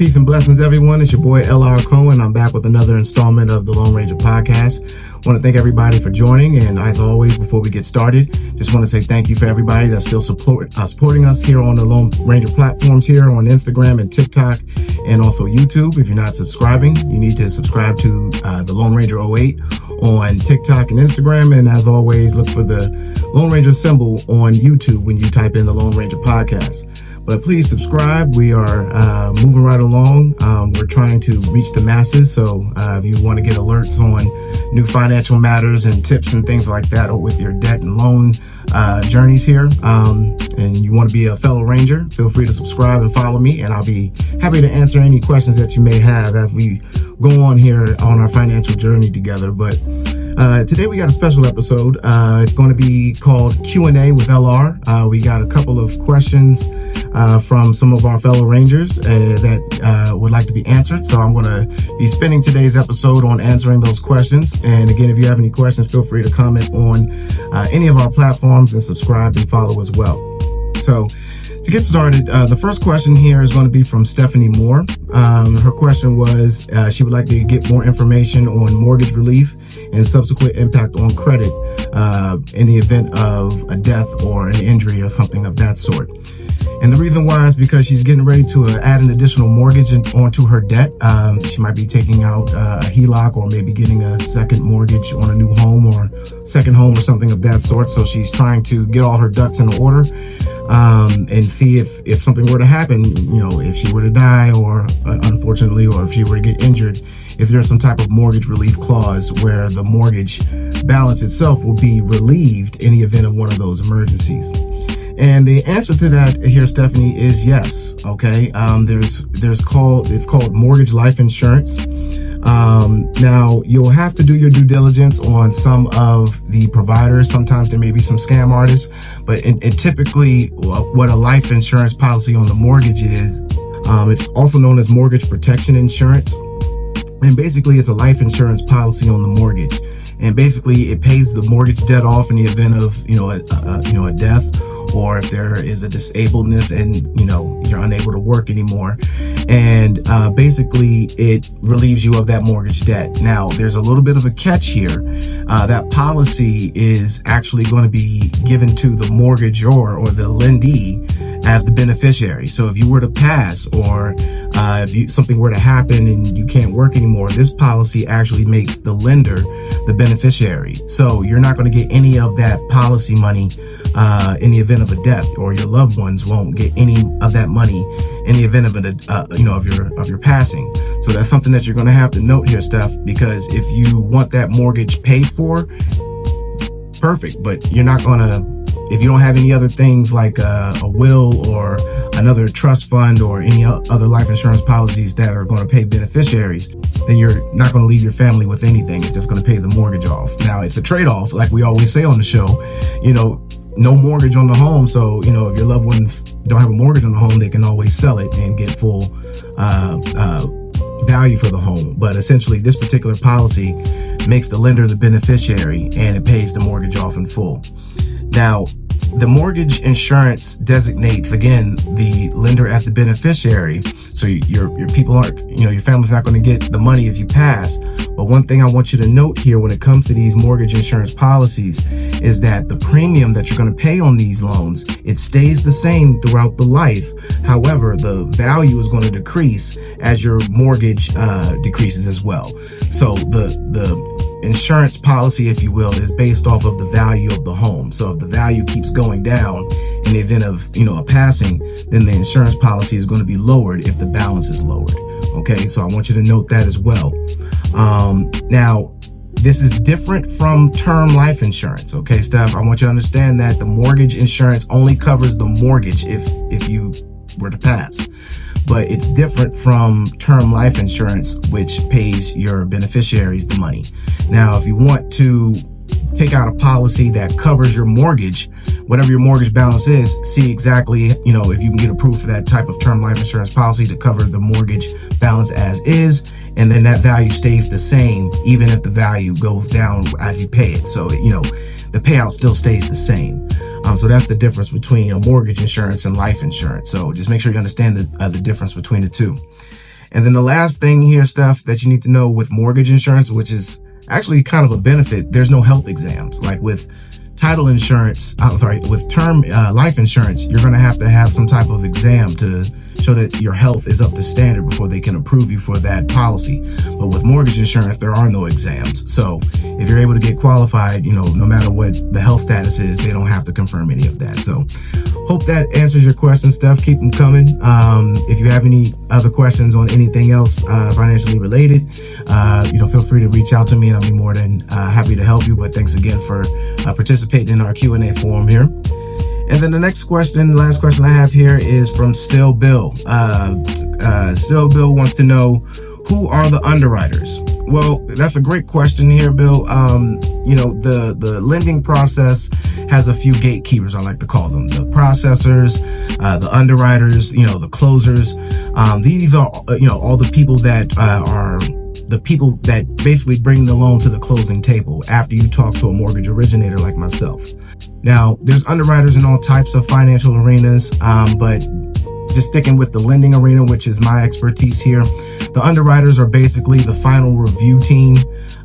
Peace and blessings, everyone. It's your boy, L.R. Cohen. I'm back with another installment of the Lone Ranger Podcast. I want to thank everybody for joining. And as always, before we get started, just want to say thank you for everybody that's still supporting us here on the Lone Ranger platforms here on Instagram and TikTok and also YouTube. If you're not subscribing, you need to subscribe to the Lone Ranger 08 on TikTok and Instagram. And as always, look for the Lone Ranger symbol on YouTube when you type in the Lone Ranger Podcast. But please subscribe. We are moving right along. We're trying to reach the masses. So if you want to get alerts on new financial matters and tips and things like that with your debt and loan journeys here, and you want to be a fellow Ranger, feel free to subscribe and follow me. And I'll be happy to answer any questions that you may have as we go on here on our financial journey together. But today we got a special episode. It's going to be called Q&A with LR. We got a couple of questions from some of our fellow Rangers that would like to be answered. So I'm going to be spending today's episode on answering those questions. And again, if you have any questions, feel free to comment on any of our platforms and subscribe and follow as well. So to get started, the first question here is going to be from Stephanie Moore. Her question was she would like to get more information on mortgage relief and subsequent impact on credit in the event of a death or an injury or something of that sort. And the reason why is because she's getting ready to add an additional mortgage onto her debt. She might be taking out a HELOC or maybe getting a second mortgage on a new home or second home or something of that sort. So she's trying to get all her ducks in order and see if something were to happen, if she were to die or unfortunately, or if she were to get injured, if there's some type of mortgage relief clause where the mortgage balance itself will be relieved in the event of one of those emergencies. And the answer to that here, Stephanie, is yes. Okay. It's called mortgage life insurance. Now you'll have to do your due diligence on some of the providers. Sometimes there may be some scam artists, but typically what a life insurance policy on the mortgage is, it's also known as mortgage protection insurance. And basically it's a life insurance policy on the mortgage. And basically it pays the mortgage debt off in the event of, a death, or if there is a disabledness and, you're unable to work anymore. And basically it relieves you of that mortgage debt. Now, there's a little bit of a catch here. That policy is actually going to be given to the mortgagor or the lendee as the beneficiary. So if you were to pass or if something were to happen and you can't work anymore, this policy actually makes the lender the beneficiary. So you're not going to get any of that policy money in the event of a death, or your loved ones won't get any of that money in the event of your passing. So that's something that you're going to have to note here, Steph, because if you want that mortgage paid for, perfect, but you're not going to, if you don't have any other things like a will or another trust fund or any other life insurance policies that are going to pay beneficiaries, then you're not going to leave your family with anything. It's just going to pay the mortgage off. Now, it's a trade-off, like we always say on the show, no mortgage on the home. So, if your loved ones don't have a mortgage on the home, they can always sell it and get full value for the home. But essentially, this particular policy makes the lender the beneficiary and it pays the mortgage off in full. Now, the mortgage insurance designates, again, the lender as the beneficiary. So your people aren't, your family's not going to get the money if you pass. But one thing I want you to note here when it comes to these mortgage insurance policies is that the premium that you're going to pay on these loans, it stays the same throughout the life. However, the value is going to decrease as your mortgage decreases as well. So the insurance policy, if you will, is based off of the value of the home. So if the value keeps going down in the event of, a passing, then the insurance policy is going to be lowered if the balance is lowered. Okay, so I want you to note that as well. Now, this is different from term life insurance. Okay, Steph, I want you to understand that the mortgage insurance only covers the mortgage if you were to pass. But it's different from term life insurance, which pays your beneficiaries the money. Now, if you want to take out a policy that covers your mortgage, whatever your mortgage balance is, see exactly, if you can get approved for that type of term life insurance policy to cover the mortgage balance as is, and then that value stays the same, even if the value goes down as you pay it. So, the payout still stays the same. So that's the difference between a mortgage insurance and life insurance. So just make sure you understand the difference between the two. And then the last thing here, stuff that you need to know with mortgage insurance, which is actually kind of a benefit, there's no health exams. Like with title insurance, with term life insurance, you're going to have some type of exam to show that your health is up to standard before they can approve you for that policy. But with mortgage insurance, there are no exams. So if you're able to get qualified, no matter what the health status is, they don't have to confirm any of that. So hope that answers your question, Steph. Keep them coming. If you have any other questions on anything else financially related, feel free to reach out to me and I'll be more than happy to help you. But thanks again for participating in our Q&A forum here. And then the last question I have here is from Still Bill. Still Bill wants to know, who are the underwriters? Well, that's a great question here, Bill. The lending process has a few gatekeepers, I like to call them. The processors, the underwriters, the closers. These are, all the people that are the people that basically bring the loan to the closing table after you talk to a mortgage originator like myself. Now, there's underwriters in all types of financial arenas, but just sticking with the lending arena, which is my expertise here, the underwriters are basically the final review team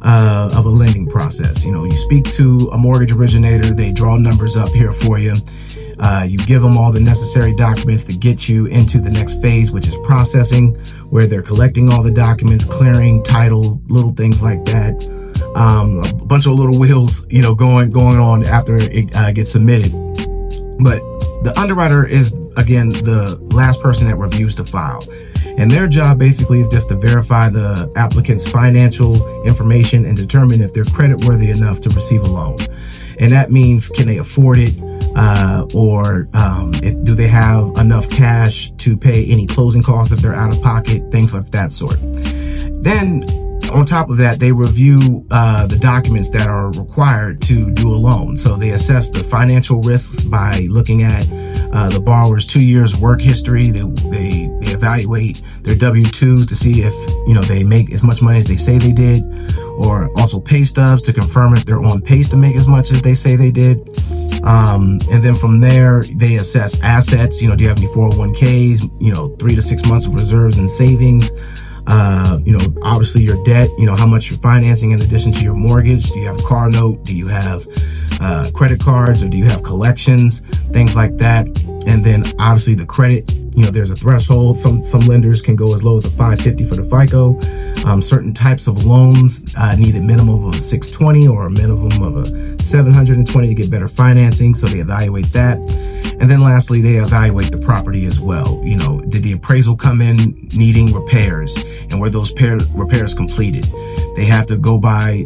of a lending process. You speak to a mortgage originator, they draw numbers up here for you. You give them all the necessary documents to get you into the next phase, which is processing, where they're collecting all the documents, clearing, title, little things like that. A bunch of little wheels, going on after it gets submitted. But the underwriter is, again, the last person that reviews the file. And their job basically is just to verify the applicant's financial information and determine if they're creditworthy enough to receive a loan. And that means, can they afford it? Do they have enough cash to pay any closing costs if they're out of pocket, things of that sort. Then on top of that, they review the documents that are required to do a loan. So they assess the financial risks by looking at the borrower's 2 years work history. They evaluate their W-2s to see if they make as much money as they say they did, or also pay stubs to confirm if they're on pace to make as much as they say they did. And then from there, they assess assets. Do you have any 401ks, 3 to 6 months of reserves and savings? Obviously your debt, how much you're financing in addition to your mortgage. Do you have a car note? Do you have credit cards, or do you have collections? Things like that. And then obviously the credit, there's a threshold. Some lenders can go as low as a 550 for the FICO. Certain types of loans need a minimum of a 620 or a minimum of a 720 to get better financing. So they evaluate that. And then lastly, they evaluate the property as well. Did the appraisal come in needing repairs, and were those repairs completed? They have to go by,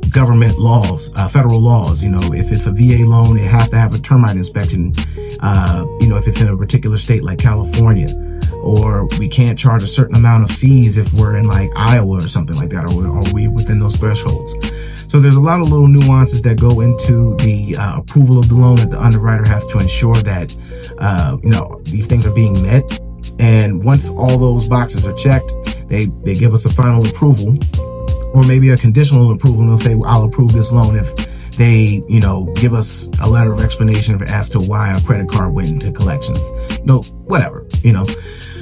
government laws, federal laws. If it's a VA loan, it has to have a termite inspection. If it's in a particular state like California, or we can't charge a certain amount of fees if we're in like Iowa or something like that, or are we within those thresholds? So there's a lot of little nuances that go into the approval of the loan that the underwriter has to ensure that, these things are being met. And once all those boxes are checked, they give us a final approval, or maybe a conditional approval. And they'll say, I'll approve this loan if they, give us a letter of explanation as to why a credit card went into collections. Whatever.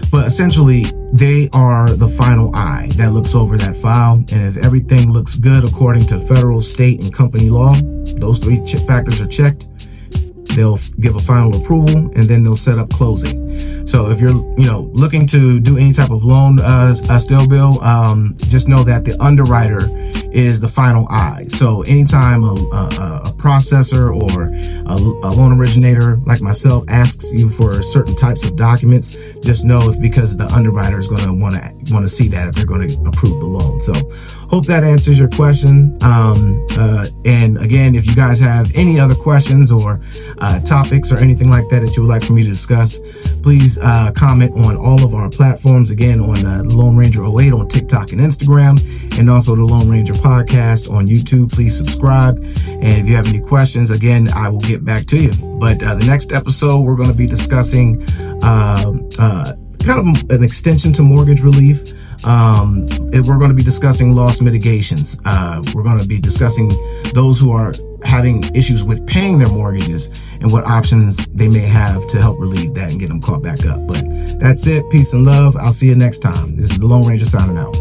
But essentially, they are the final eye that looks over that file. And if everything looks good according to federal, state, and company law, those three factors are checked, they'll give a final approval, and then they'll set up closing. So if you're, looking to do any type of loan, still, Bill, just know that the underwriter is the final eye. So anytime a processor or a loan originator like myself asks you for certain types of documents, just know it's because the underwriter is going to want to see that if they're going to approve the loan. So hope that answers your question. And again, if you guys have any other questions or topics or anything like that you would like for me to discuss, please comment on all of our platforms. Again, on Lone Ranger 08 on TikTok and Instagram, and also the Lone Ranger podcast on YouTube. Please subscribe. And if you have any questions, again, I will get back to you. But the next episode, we're going to be discussing kind of an extension to mortgage relief. We're going to be discussing loss mitigations. We're going to be discussing those who are having issues with paying their mortgages and what options they may have to help relieve that and get them caught back up. But that's it. Peace and love. I'll see you next time. This is the Lone Ranger signing out.